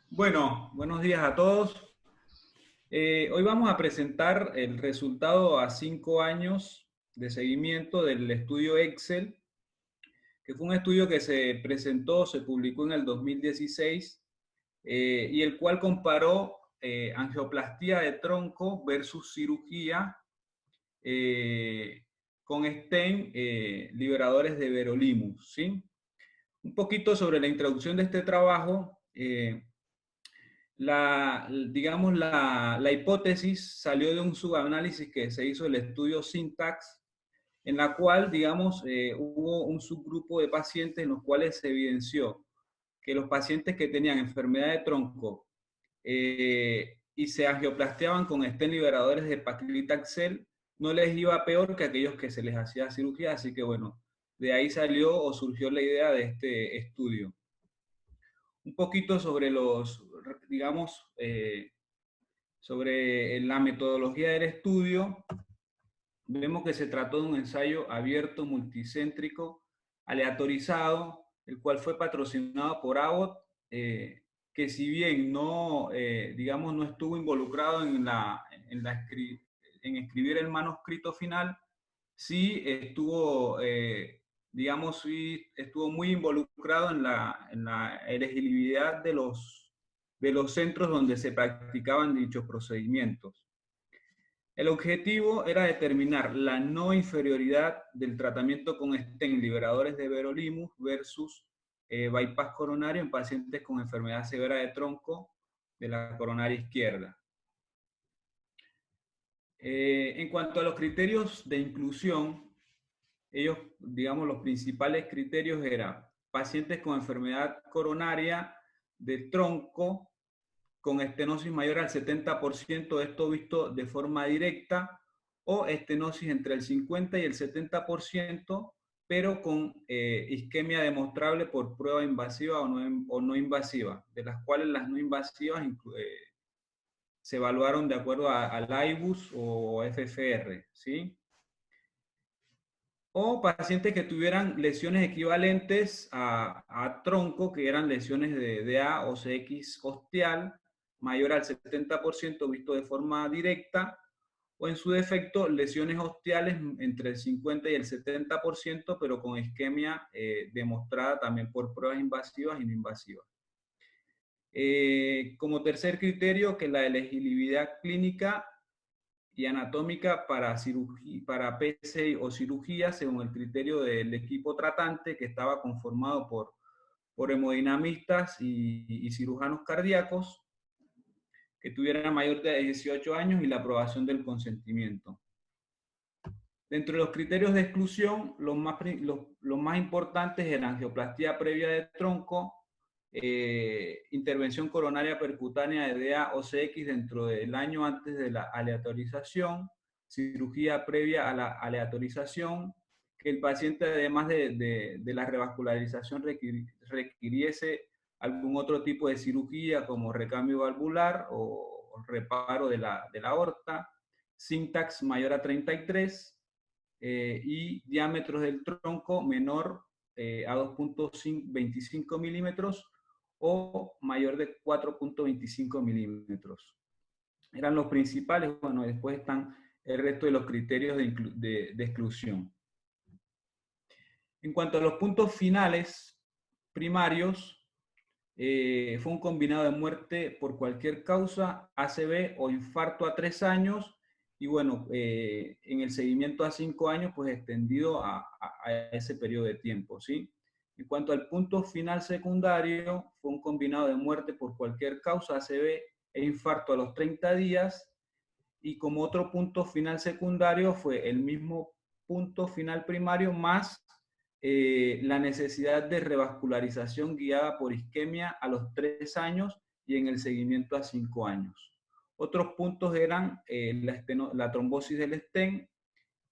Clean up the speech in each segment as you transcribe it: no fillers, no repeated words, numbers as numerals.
Bueno, buenos días a todos. Hoy vamos a presentar el resultado a 5 años de seguimiento del estudio Excel, que fue un estudio que se presentó, se publicó en el 2016 y el cual comparó angioplastía de tronco versus cirugía eh, con stent liberadores de verolimus, ¿sí? Un poquito sobre la introducción de este trabajo. Digamos, la hipótesis salió de un subanálisis que se hizo el estudio Syntax, en la cual, digamos, hubo un subgrupo de pacientes en los cuales se evidenció que los pacientes que tenían enfermedad de tronco y se angioplasteaban con stent liberadores de paclitaxel, no les iba peor que aquellos que se les hacía cirugía, así que bueno, de ahí salió o surgió la idea de este estudio. Un poquito sobre digamos, sobre la metodología del estudio. Vemos que se trató de un ensayo abierto, multicéntrico, aleatorizado, el cual fue patrocinado por Abbott, que si bien no, digamos, no estuvo involucrado en escribir el manuscrito final, sí estuvo, digamos, sí estuvo muy involucrado en la elegibilidad de los centros donde se practicaban dichos procedimientos. El objetivo era determinar la no inferioridad del tratamiento con stent liberadores de verolimus versus bypass coronario en pacientes con enfermedad severa de tronco de la coronaria izquierda. En cuanto a los criterios de inclusión, ellos, digamos, los principales criterios eran pacientes con enfermedad coronaria de tronco con estenosis mayor al 70%, esto visto de forma directa, o estenosis entre el 50 y el 70%, pero con isquemia demostrable por prueba invasiva o no invasiva, de las cuales las no invasivas se evaluaron de acuerdo al IBUS o FFR, ¿sí? O pacientes que tuvieran lesiones equivalentes a tronco, que eran lesiones de DA o CX ostial, mayor al 70% visto de forma directa, o en su defecto lesiones ostiales entre el 50 y el 70%, pero con isquemia demostrada también por pruebas invasivas y no invasivas. Como tercer criterio, que la elegibilidad clínica y anatómica para PCI o cirugía según el criterio del equipo tratante, que estaba conformado por hemodinamistas y cirujanos cardíacos que tuvieran mayor de 18 años y la aprobación del consentimiento. Dentro de los criterios de exclusión, los más importantes eran angioplastía previa de tronco, intervención coronaria percutánea de DA o CX dentro del año antes de la aleatorización, cirugía previa a la aleatorización, que el paciente además de la revascularización requiriese algún otro tipo de cirugía como recambio valvular o reparo de la aorta, syntax mayor a 33, y diámetros del tronco menor a 2.25 milímetros o mayor de 4.25 milímetros. Eran los principales. Bueno, después están el resto de los criterios de exclusión. En cuanto a los puntos finales primarios, fue un combinado de muerte por cualquier causa, ACV o infarto a 3 años, y bueno, en el seguimiento a 5 años, pues extendido a ese periodo de tiempo, ¿sí? En cuanto al punto final secundario, fue un combinado de muerte por cualquier causa, ACV e infarto a los 30 días, y como otro punto final secundario fue el mismo punto final primario más la necesidad de revascularización guiada por isquemia a los 3 años y en el seguimiento a 5 años. Otros puntos eran la trombosis del stent,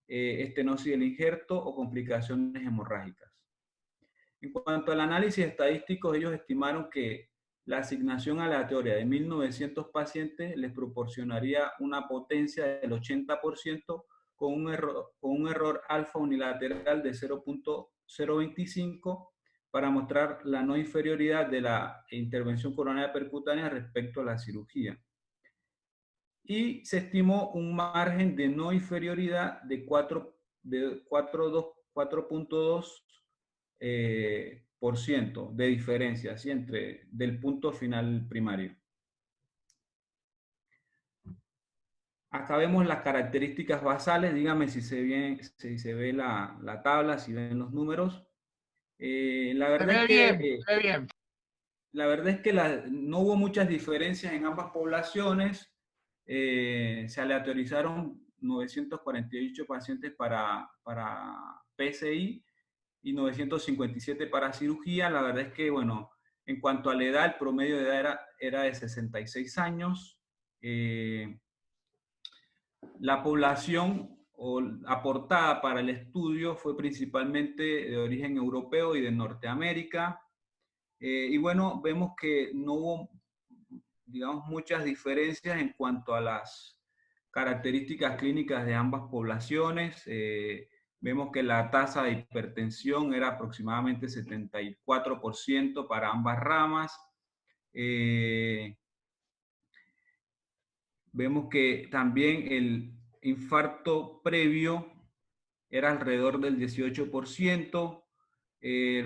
estenosis del injerto o complicaciones hemorrágicas. En cuanto al análisis estadístico, ellos estimaron que la asignación aleatoria de 1.900 pacientes les proporcionaría una potencia del 80% con un error alfa unilateral de 0.025, para mostrar la no inferioridad de la intervención coronaria percutánea respecto a la cirugía. Y se estimó un margen de no inferioridad de 4.2% por ciento de diferencia, ¿sí? Del punto final primario. Acá vemos las características basales, dígame si se ve la tabla, si ven los números. La verdad es que, se ve bien. la verdad es que no hubo muchas diferencias en ambas poblaciones. Se aleatorizaron 948 pacientes para PSI y 957 para cirugía. La verdad es que, bueno, en cuanto a la edad, el promedio de edad era de 66 años. La población aportada para el estudio fue principalmente de origen europeo y de Norteamérica. Y bueno, vemos que no hubo, digamos, muchas diferencias en cuanto a las características clínicas de ambas poblaciones. Vemos que la tasa de hipertensión era aproximadamente 74% para ambas ramas. Vemos que también el infarto previo era alrededor del 18%.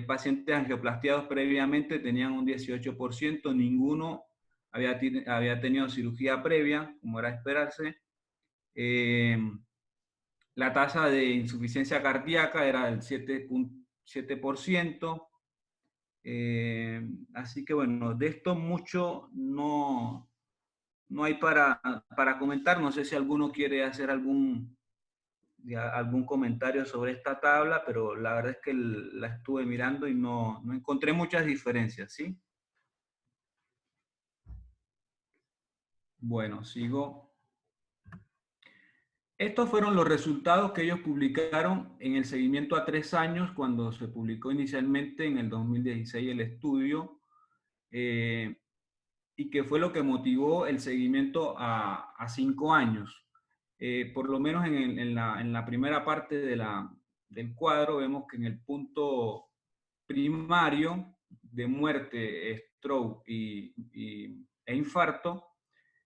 Pacientes angioplastiados previamente tenían un 18%, ninguno había tenido cirugía previa, como era de esperarse. La tasa de insuficiencia cardíaca era del 7.7%. Así que bueno, de esto mucho no hay para comentar. No sé si alguno quiere hacer algún comentario sobre esta tabla, pero la verdad es que la estuve mirando y no encontré muchas diferencias, ¿sí? Bueno, sigo. Estos fueron los resultados que ellos publicaron en el seguimiento a 3 años, cuando se publicó inicialmente en el 2016 el estudio, y que fue lo que motivó el seguimiento a 5 años. Por lo menos en la primera parte del cuadro vemos que en el punto primario de muerte, stroke e infarto,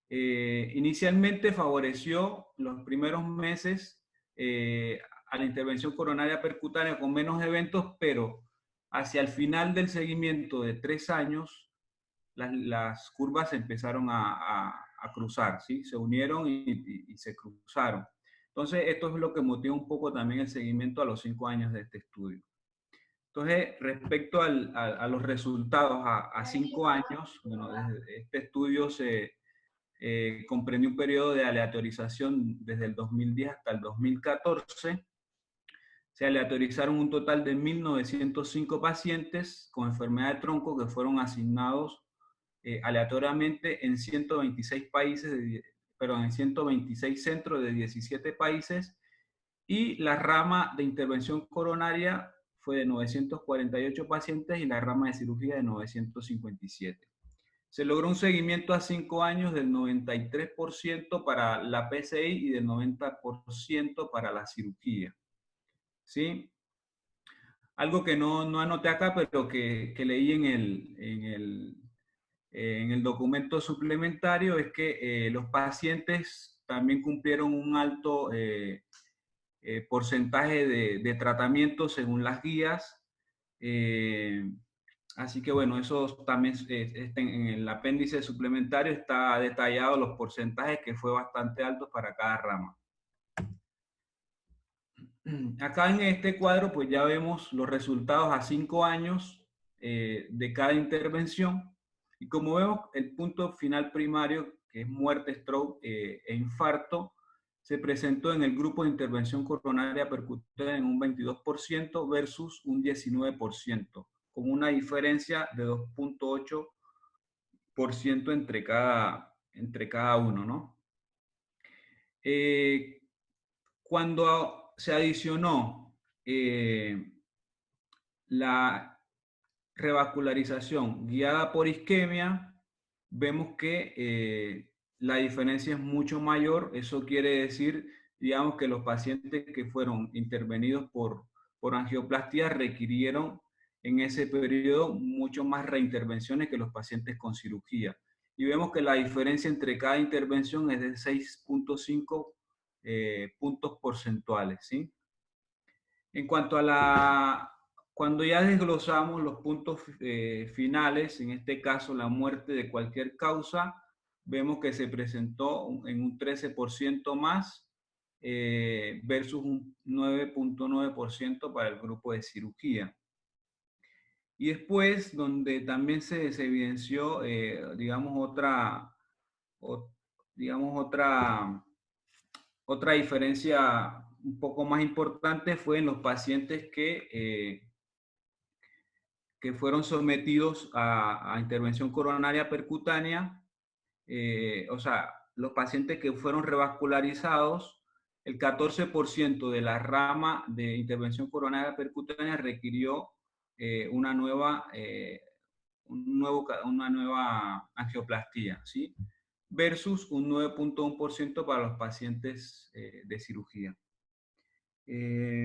inicialmente favoreció los primeros meses a la intervención coronaria percutánea con menos eventos, pero hacia el final del seguimiento de 3 años, las curvas empezaron a cruzar, ¿sí? Se unieron y se cruzaron. Entonces, esto es lo que motiva un poco también el seguimiento a los 5 años de este estudio. Entonces, respecto a los resultados a 5 años, bueno, desde este estudio se comprendió un periodo de aleatorización desde el 2010 hasta el 2014. Se aleatorizaron un total de 1.905 pacientes con enfermedad de tronco que fueron asignados aleatoriamente en 126 países, en 126 centros de 17 países, y la rama de intervención coronaria fue de 948 pacientes y la rama de cirugía de 957. Se logró un seguimiento a 5 años del 93% para la PCI y del 90% para la cirugía. ¿Sí? Algo que no anoté acá, pero que leí en el documento suplementario, es que los pacientes también cumplieron un alto porcentaje de tratamiento según las guías. Así que bueno, eso también en el apéndice suplementario está detallado los porcentajes, que fue bastante alto para cada rama. Acá en este cuadro pues ya vemos los resultados a 5 años de cada intervención, y como vemos el punto final primario, que es muerte, stroke e infarto, se presentó en el grupo de intervención coronaria percutánea en un 22% versus un 19%, con una diferencia de 2.8% entre cada uno, ¿no? Cuando se adicionó la revascularización guiada por isquemia, vemos que la diferencia es mucho mayor. Eso quiere decir, digamos, que los pacientes que fueron intervenidos por angioplastia requirieron en ese periodo mucho más reintervenciones que los pacientes con cirugía. Y vemos que la diferencia entre cada intervención es de 6,5 puntos porcentuales, ¿sí? En cuanto a cuando ya desglosamos los puntos finales, en este caso la muerte de cualquier causa, vemos que se presentó en un 13% más versus un 9,9% para el grupo de cirugía. Y después, donde también se evidenció, digamos, o- digamos, otra diferencia un poco más importante fue en los pacientes que fueron sometidos a intervención coronaria percutánea, o sea, los pacientes que fueron revascularizados, el 14% de la rama de intervención coronaria percutánea requirió una una nueva angioplastía, ¿sí? Versus un 9,1% para los pacientes de cirugía.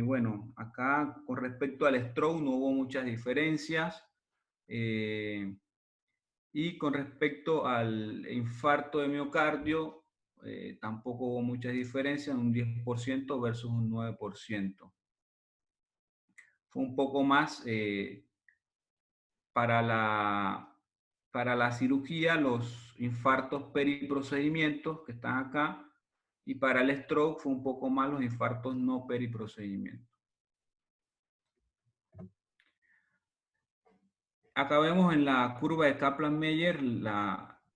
Bueno, acá con respecto al stroke no hubo muchas diferencias. Y con respecto al infarto de miocardio, tampoco hubo muchas diferencias, un 10% versus un 9%. Fue un poco más para para la cirugía, los infartos periprocedimientos que están acá, y para el stroke fue un poco más los infartos no periprocedimientos. Acá vemos en la curva de Kaplan-Meier,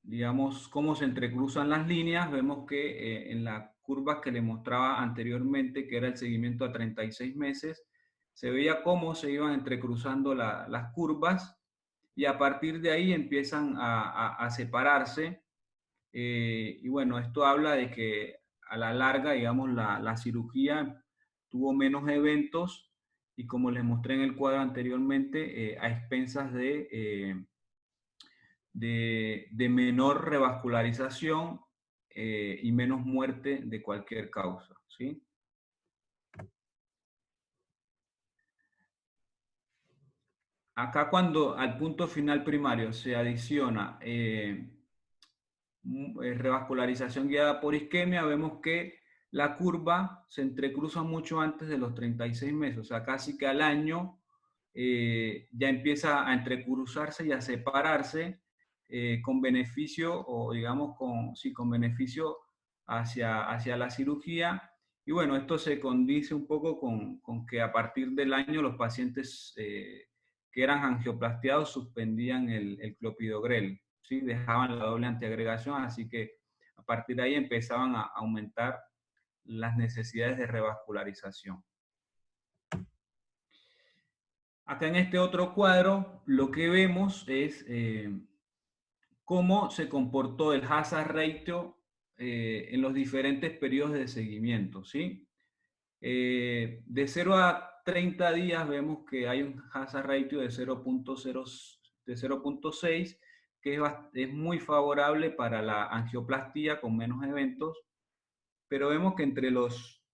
digamos, cómo se entrecruzan las líneas. Vemos que en la curva que le mostraba anteriormente, que era el seguimiento a 36 meses, se veía cómo se iban entrecruzando las curvas y a partir de ahí empiezan a separarse. Y bueno, esto habla de que a la larga, digamos, la cirugía tuvo menos eventos y como les mostré en el cuadro anteriormente, a expensas de menor revascularización y menos muerte de cualquier causa, ¿sí? Acá cuando al punto final primario se adiciona revascularización guiada por isquemia, vemos que la curva se entrecruza mucho antes de los 36 meses, o sea, casi que al año ya empieza a entrecruzarse y a separarse con beneficio, o digamos, sí, con beneficio hacia la cirugía. Y bueno, esto se condice un poco con que a partir del año los pacientes que eran angioplastiados suspendían el clopidogrel, ¿sí? Dejaban la doble antiagregación, así que a partir de ahí empezaban a aumentar las necesidades de revascularización. Acá en este otro cuadro lo que vemos es cómo se comportó el hazard ratio en los diferentes periodos de seguimiento, ¿sí? De 0 a 30 días vemos que hay un hazard ratio de 0,6, que es muy favorable para la angioplastía con menos eventos, pero vemos que entre los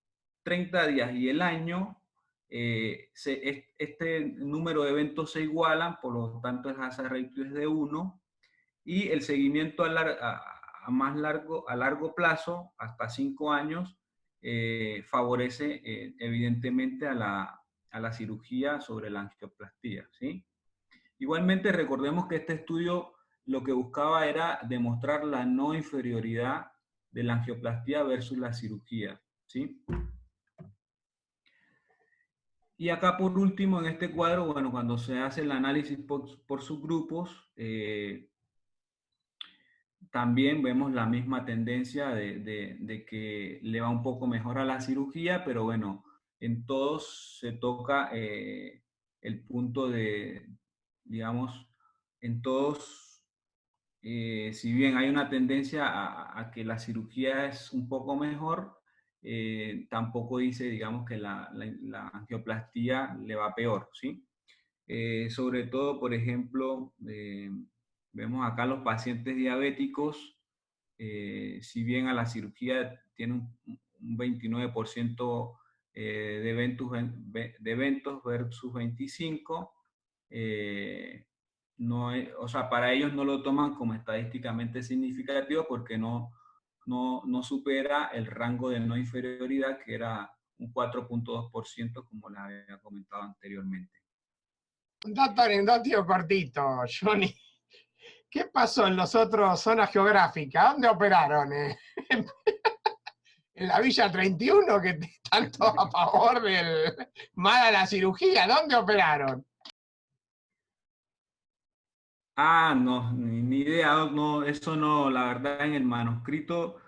30 días y el año, este número de eventos se igualan, por lo tanto el hazard ratio es de 1, y el seguimiento a largo plazo, hasta 5 años, favorece evidentemente a la cirugía sobre la angioplastía, ¿sí? Igualmente recordemos que este estudio lo que buscaba era demostrar la no inferioridad de la angioplastía versus la cirugía, ¿sí? Y acá por último en este cuadro, bueno, cuando se hace el análisis por subgrupos, también vemos la misma tendencia de que le va un poco mejor a la cirugía, pero bueno, en todos se toca el punto digamos, en todos, si bien hay una tendencia a que la cirugía es un poco mejor, tampoco dice, digamos, que la angioplastía le va peor, ¿sí? Sobre todo, por ejemplo, vemos acá los pacientes diabéticos, si bien a la cirugía tiene un 29% de eventos versus 25%, no o sea, para ellos no lo toman como estadísticamente significativo porque no supera el rango de no inferioridad, que era un 4,2%, como les había comentado anteriormente. Un dato anecdótico cortito, Johnny. ¿Qué pasó en los otros zonas geográficas? ¿Dónde operaron? En la Villa 31, que están todos a favor del mal a la cirugía. ¿Dónde operaron? Ah, no, ni idea, no, eso no, la verdad en el manuscrito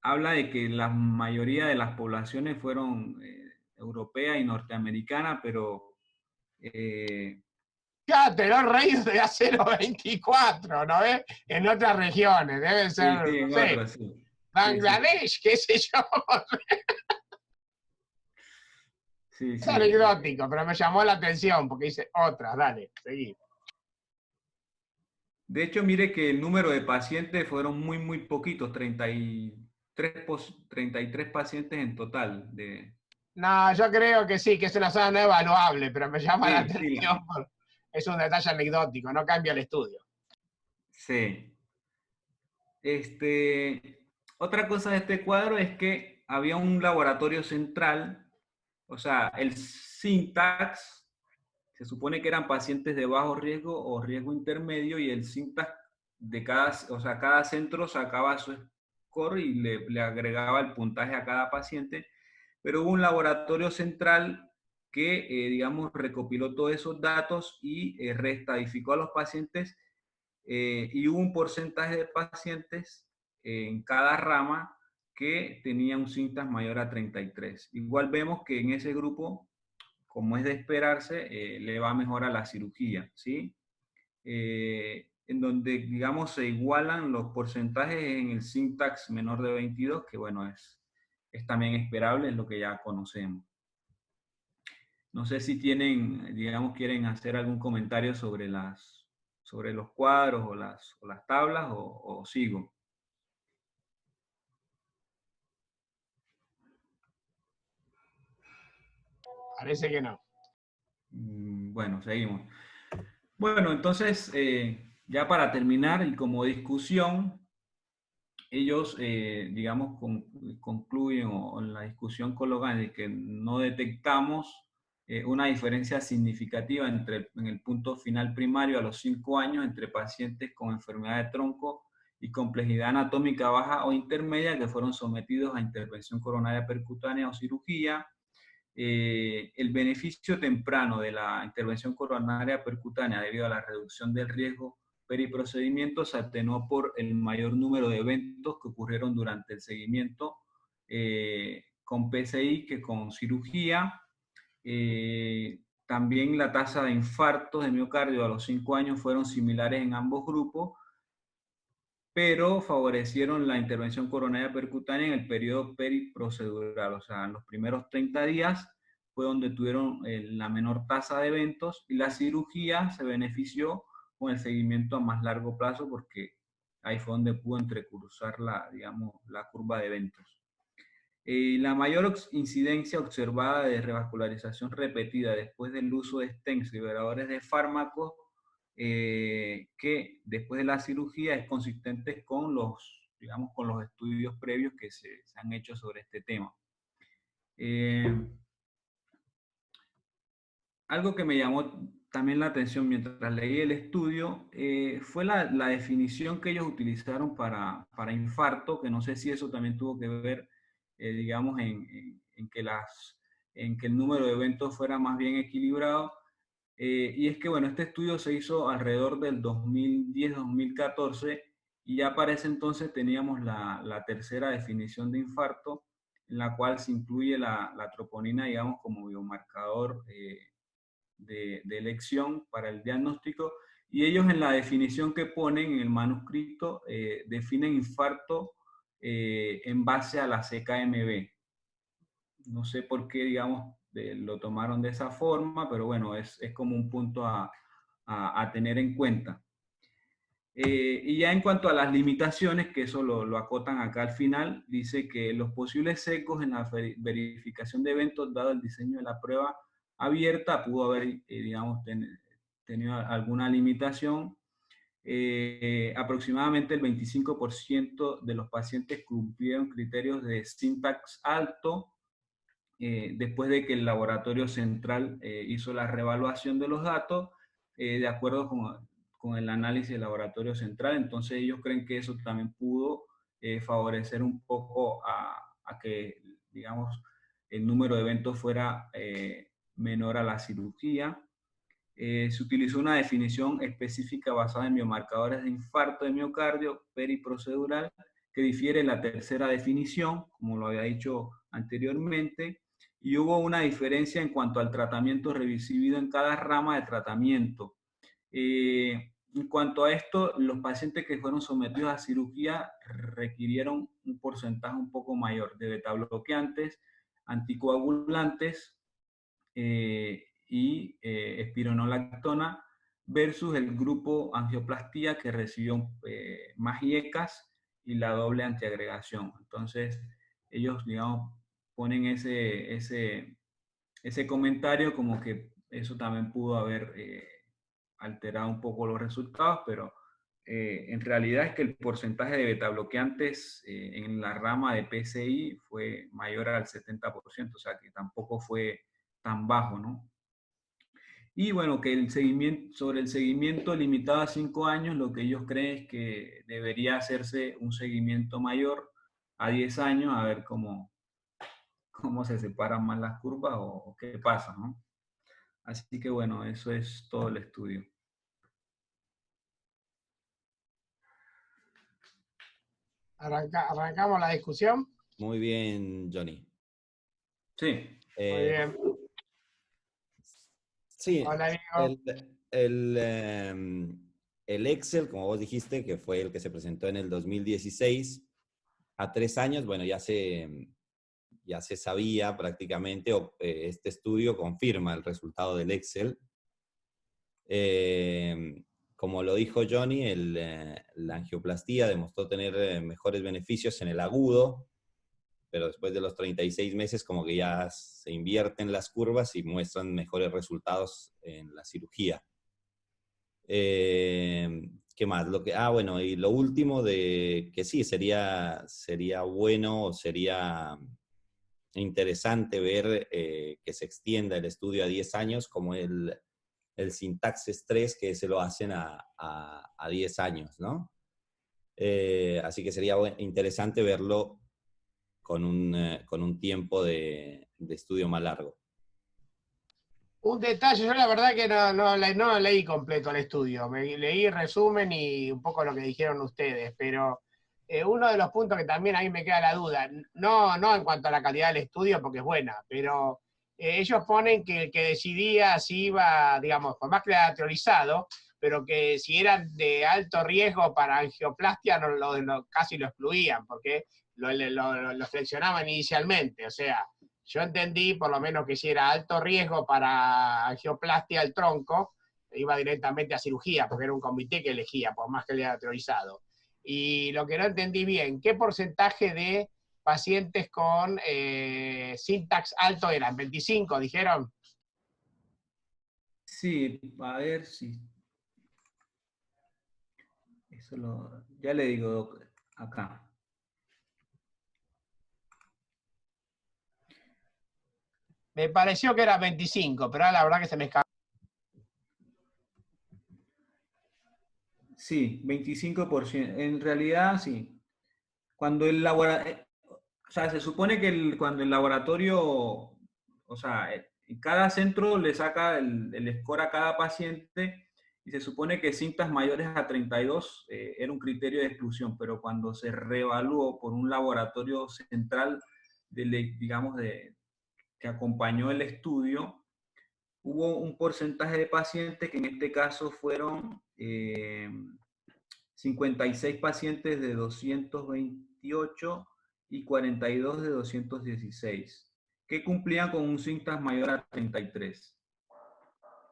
habla de que la mayoría de las poblaciones fueron europeas y norteamericanas, pero Fíjate, los reyes de A024, ¿no ves? En otras regiones, deben ser, sí, no en sé, otras, sí. Sí, sí, Bangladesh, qué sé yo. sí, Es sí. anecdótico, pero me llamó la atención porque dice otras, dale, seguí. De hecho, mire que el número de pacientes fueron muy poquitos, 33 pacientes en total. No, yo creo que sí, que es una zona no evaluable, pero me llama la Sí, sí, atención. Es un detalle anecdótico, no cambia el estudio. sí. Otra cosa de este cuadro es que había un laboratorio central, o sea, el SYNTAX, se supone que eran pacientes de bajo riesgo o riesgo intermedio, y el SYNTAX de cada, o sea, cada centro sacaba su score y le agregaba el puntaje a cada paciente, pero hubo un laboratorio central que, digamos, recopiló todos esos datos y reestadificó a los pacientes, y hubo un porcentaje de pacientes en cada rama que tenía un síntomas mayor a 33. Igual vemos que en ese grupo, como es de esperarse, le va mejor a la cirugía, ¿sí? En donde, digamos, se igualan los porcentajes en el syntax menor de 22, que bueno, es también esperable, es lo que ya conocemos. No sé si tienen, digamos, quieren hacer algún comentario sobre sobre los cuadros o las tablas, o sigo. Parece que no. Bueno, seguimos. Bueno, entonces, ya para terminar y como discusión, ellos, digamos, concluyen, o en la discusión colocan de que no detectamos una diferencia significativa en el punto final primario a los 5 años entre pacientes con enfermedad de tronco y complejidad anatómica baja o intermedia que fueron sometidos a intervención coronaria percutánea o cirugía. El beneficio temprano de la intervención coronaria percutánea debido a la reducción del riesgo periprocedimiento se atenuó por el mayor número de eventos que ocurrieron durante el seguimiento con PCI que con cirugía. También la tasa de infartos de miocardio a los 5 años fueron similares en ambos grupos, pero favorecieron la intervención coronaria percutánea en el periodo periprocedural, o sea, en los primeros 30 días fue donde tuvieron la menor tasa de eventos, y la cirugía se benefició con el seguimiento a más largo plazo porque ahí fue donde pudo entrecruzar digamos, la curva de eventos. La mayor incidencia observada de revascularización repetida después del uso de stents liberadores de fármacos, que después de la cirugía, es consistente con digamos, con los estudios previos que se han hecho sobre este tema. Algo que me llamó también la atención mientras leí el estudio fue la definición que ellos utilizaron para infarto, que no sé si eso también tuvo que ver, digamos, en que el número de eventos fuera más bien equilibrado. Y es que, bueno, este estudio se hizo alrededor del 2010-2014, y ya para ese entonces teníamos la tercera definición de infarto, en la cual se incluye la troponina, digamos, como biomarcador de elección para el diagnóstico, y ellos en la definición que ponen en el manuscrito definen infarto en base a la CKMB. No sé por qué, digamos, lo tomaron de esa forma, pero bueno, es como un punto a tener en cuenta. Y ya en cuanto a las limitaciones, que eso lo acotan acá al final, dice que los posibles sesgos en la verificación de eventos, dado el diseño de la prueba, abierta, pudo haber, digamos, tenido alguna limitación. Aproximadamente el 25% de los pacientes cumplieron criterios de syntax alto después de que el laboratorio central hizo la reevaluación de los datos de acuerdo con el análisis del laboratorio central. Entonces ellos creen que eso también pudo favorecer un poco a que, digamos, el número de eventos fuera menor a la cirugía. Se utilizó una definición específica basada en biomarcadores de infarto de miocardio periprocedural que difiere de la tercera definición, como lo había dicho anteriormente, y hubo una diferencia en cuanto al tratamiento recibido en cada rama de tratamiento. En cuanto a esto, los pacientes que fueron sometidos a cirugía requirieron un porcentaje un poco mayor de betabloqueantes, anticoagulantes, y espironolactona versus el grupo angioplastía que recibió más IECAS y la doble antiagregación. Entonces, ellos, digamos, ponen ese comentario como que eso también pudo haber alterado un poco los resultados, pero en realidad es que el porcentaje de betabloqueantes en la rama de PCI fue mayor al 70%, o sea que tampoco fue tan bajo, ¿no? Y bueno, que sobre el seguimiento limitado a 5 años, lo que ellos creen es que debería hacerse un seguimiento mayor a 10 años, a ver cómo se separan más las curvas o qué pasa, ¿no? Así que bueno, eso es todo el estudio. Arrancamos la discusión. Muy bien, Johnny. Sí. Muy bien. Sí, Hola, Diego. el Excel, como vos dijiste, que fue el que se presentó en el 2016, a 3 años, bueno, ya se sabía prácticamente, este estudio confirma el resultado del Excel. Como lo dijo Johnny, la angioplastía demostró tener mejores beneficios en el agudo, pero después de los 36 meses como que ya se invierten las curvas y muestran mejores resultados en la cirugía. ¿Qué más? Bueno, y lo último de que sí, sería bueno o sería interesante ver que se extienda el estudio a 10 años como el Syntaxes 3, que se lo hacen a 10 años, ¿no? Así que sería interesante verlo con un tiempo de estudio más largo. Un detalle, yo la verdad que no leí completo el estudio, leí resumen y un poco lo que dijeron ustedes, pero uno de los puntos que también a mí me queda la duda, no en cuanto a la calidad del estudio, porque es buena, pero ellos ponen que el que decidía si iba, digamos, por más que era teorizado, pero que si eran de alto riesgo para angioplastia, casi lo excluían, porque lo seleccionaban inicialmente, o sea, yo entendí por lo menos que si era alto riesgo para angioplastia del tronco, iba directamente a cirugía, porque era un comité que elegía, por más que le haya teorizado. Y lo que no entendí bien, ¿qué porcentaje de pacientes con syntax alto eran? ¿25 dijeron? Sí, a ver si... ya le digo acá. Me pareció que era 25, pero la verdad que se me escapó. Sí, 25%. En realidad, sí. Cuando el laboratorio, o sea, se supone que cuando el laboratorio, o sea, en cada centro le saca el score a cada paciente y se supone que cintas mayores a 32 era un criterio de exclusión, pero cuando se reevaluó por un laboratorio central, digamos, que acompañó el estudio, hubo un porcentaje de pacientes que en este caso fueron 56 pacientes de 228 y 42 de 216, que cumplían con un syntax mayor a 33.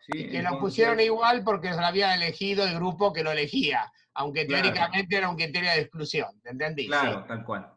¿Sí? Y que Entonces, lo pusieron igual porque se lo había elegido el grupo que lo elegía, aunque claro, teóricamente era un criterio de exclusión, ¿te entendí? claro, Sí. tal cual.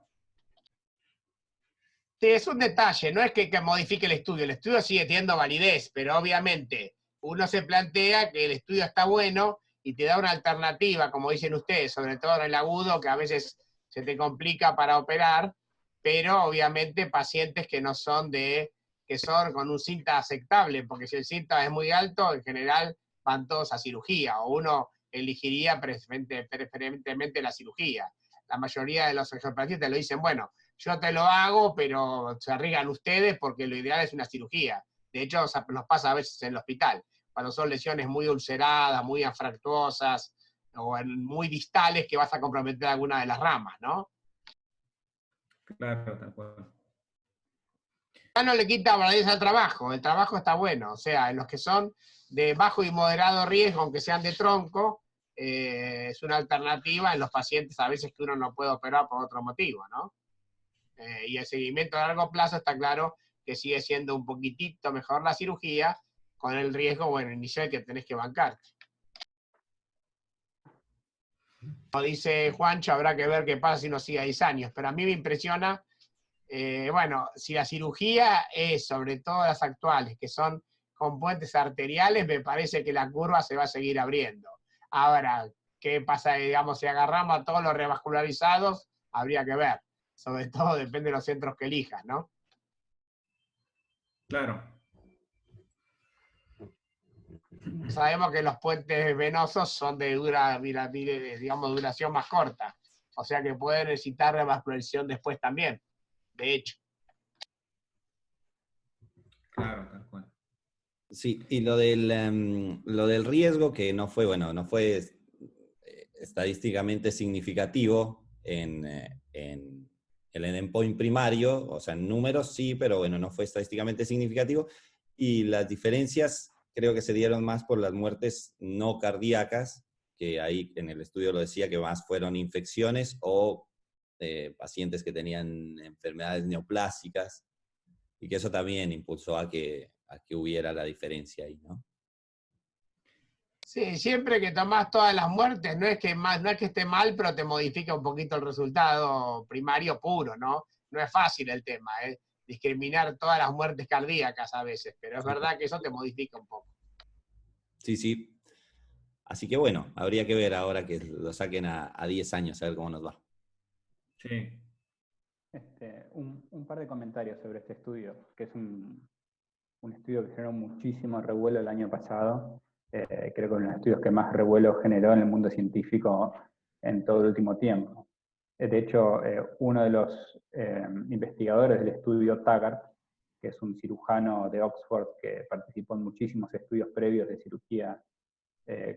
Sí, es un detalle, no es que modifique el estudio sigue teniendo validez, pero obviamente uno se plantea que el estudio está bueno y te da una alternativa, como dicen ustedes, sobre todo en el agudo, que a veces se te complica para operar, pero obviamente pacientes que no son que son con un SINTA aceptable, porque si el SINTA es muy alto, en general van todos a cirugía, o uno elegiría preferentemente la cirugía. La mayoría de los pacientes lo dicen, bueno, yo te lo hago, pero se arriesgan ustedes porque lo ideal es una cirugía. De hecho, nos pasa a veces en el hospital, cuando son lesiones muy ulceradas, muy afractuosas, o muy distales, que vas a comprometer alguna de las ramas, ¿no? Claro, tal cual. Ya no le quita validez al trabajo, el trabajo está bueno, o sea, en los que son de bajo y moderado riesgo, aunque sean de tronco, es una alternativa en los pacientes a veces que uno no puede operar por otro motivo, ¿no? Y el seguimiento a largo plazo está claro que sigue siendo un poquitito mejor la cirugía, con el riesgo, bueno, inicial que tenés que bancar. Como dice Juancho, habrá que ver qué pasa si no sigue 10 años, pero a mí me impresiona, bueno, si la cirugía es, sobre todo las actuales, que son con puentes arteriales, me parece que la curva se va a seguir abriendo. Ahora, ¿qué pasa, digamos, si agarramos a todos los revascularizados? Habría que ver. Sobre todo depende de los centros que elijas, ¿no? Claro. Sabemos que los puentes venosos son de digamos, duración más corta, o sea que pueden necesitar revascularización después también, de hecho. Claro, tal cual. Sí, y lo del riesgo, que no fue, bueno, no fue estadísticamente significativo en el endpoint primario, o sea, en números sí, pero bueno, no fue estadísticamente significativo, y las diferencias creo que se dieron más por las muertes no cardíacas, que ahí en el estudio lo decía que más fueron infecciones o pacientes que tenían enfermedades neoplásicas, y que eso también impulsó a que hubiera la diferencia ahí, ¿no? Sí, siempre que tomás todas las muertes, no es que esté mal, pero te modifica un poquito el resultado primario puro, ¿no? No es fácil el tema, ¿eh? Discriminar todas las muertes cardíacas a veces, pero es verdad que eso te modifica un poco. Sí, sí. Así que bueno, habría que ver ahora que lo saquen a 10 años, a ver cómo nos va. Sí. Un par de comentarios sobre este estudio, que es un estudio que generó muchísimo revuelo el año pasado. Creo que uno de los estudios que más revuelo generó en el mundo científico en todo el último tiempo. De hecho, uno de los investigadores del estudio, Taggart, que es un cirujano de Oxford que participó en muchísimos estudios previos de cirugía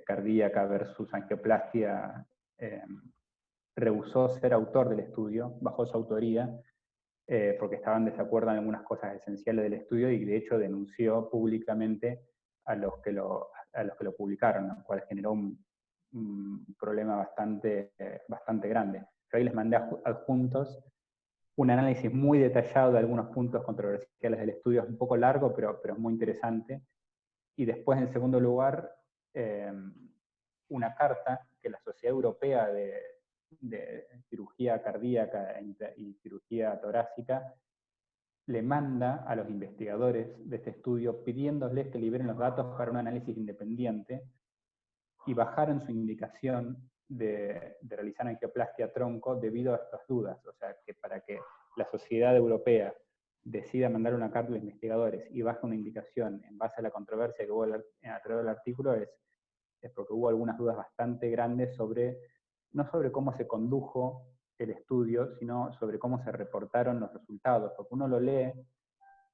cardíaca versus angioplastia, rehusó ser autor del estudio, bajo su autoría, porque estaba en desacuerdo en algunas cosas esenciales del estudio y de hecho denunció públicamente a los que lo publicaron, lo cual generó un problema bastante grande. Yo ahí les mandé adjuntos un análisis muy detallado de algunos puntos controversiales del estudio, es un poco largo, pero es muy interesante. Y después, en segundo lugar, una carta que la Sociedad Europea de Cirugía Cardíaca y Cirugía Torácica le manda a los investigadores de este estudio pidiéndoles que liberen los datos para un análisis independiente y bajaron su indicación de realizar angioplastia tronco debido a estas dudas. O sea, que para que la Sociedad Europea decida mandar una carta a los investigadores y baja una indicación en base a la controversia que hubo a través del artículo es porque hubo algunas dudas bastante grandes no sobre cómo se condujo el estudio, sino sobre cómo se reportaron los resultados, porque uno lo lee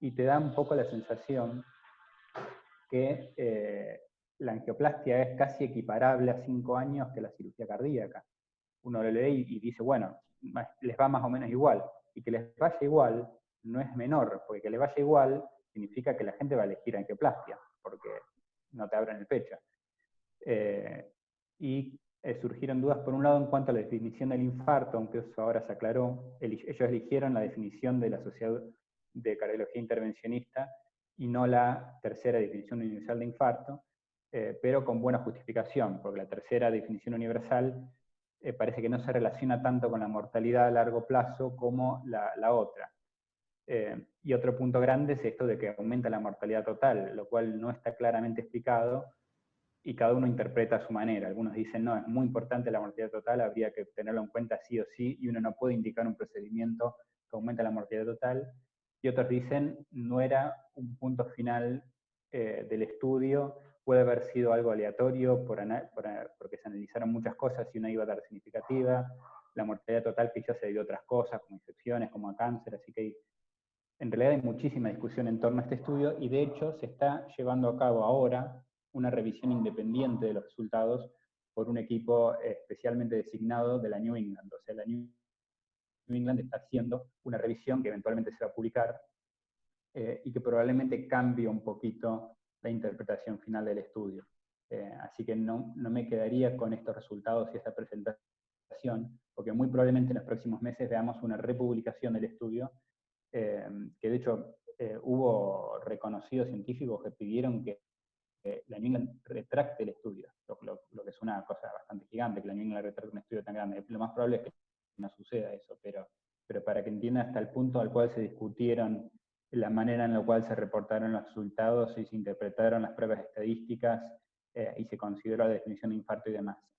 y te da un poco la sensación que la angioplastia es casi equiparable a 5 años que la cirugía cardíaca. Uno lo lee y dice, bueno, les va más o menos igual, y que les vaya igual no es menor, porque que les vaya igual significa que la gente va a elegir angioplastia, porque no te abren el pecho. Surgieron dudas, por un lado, en cuanto a la definición del infarto, aunque eso ahora se aclaró. Ellos eligieron la definición de la Sociedad de Cardiología Intervencionista y no la tercera definición universal de infarto, pero con buena justificación, porque la tercera definición universal parece que no se relaciona tanto con la mortalidad a largo plazo como la otra. Y otro punto grande es esto de que aumenta la mortalidad total, lo cual no está claramente explicado y cada uno interpreta a su manera. Algunos dicen, no, es muy importante la mortalidad total, habría que tenerlo en cuenta sí o sí, y uno no puede indicar un procedimiento que aumenta la mortalidad total. Y otros dicen, no era un punto final del estudio, puede haber sido algo aleatorio porque se analizaron muchas cosas y una iba a dar significativa. La mortalidad total quizás se debió a otras cosas, como infecciones, como a cáncer, así que en realidad hay muchísima discusión en torno a este estudio y de hecho se está llevando a cabo ahora una revisión independiente de los resultados por un equipo especialmente designado de la New England. O sea, la New England está haciendo una revisión que eventualmente se va a publicar y que probablemente cambie un poquito la interpretación final del estudio. Así que no me quedaría con estos resultados y esta presentación, porque muy probablemente en los próximos meses veamos una republicación del estudio, que de hecho hubo reconocidos científicos que pidieron que la New England retracte el estudio, lo que es una cosa bastante gigante, que la New England retracte un estudio tan grande. Lo más probable es que no suceda eso, pero para que entienda hasta el punto al cual se discutieron la manera en la cual se reportaron los resultados y se interpretaron las pruebas estadísticas y se consideró la definición de infarto y demás.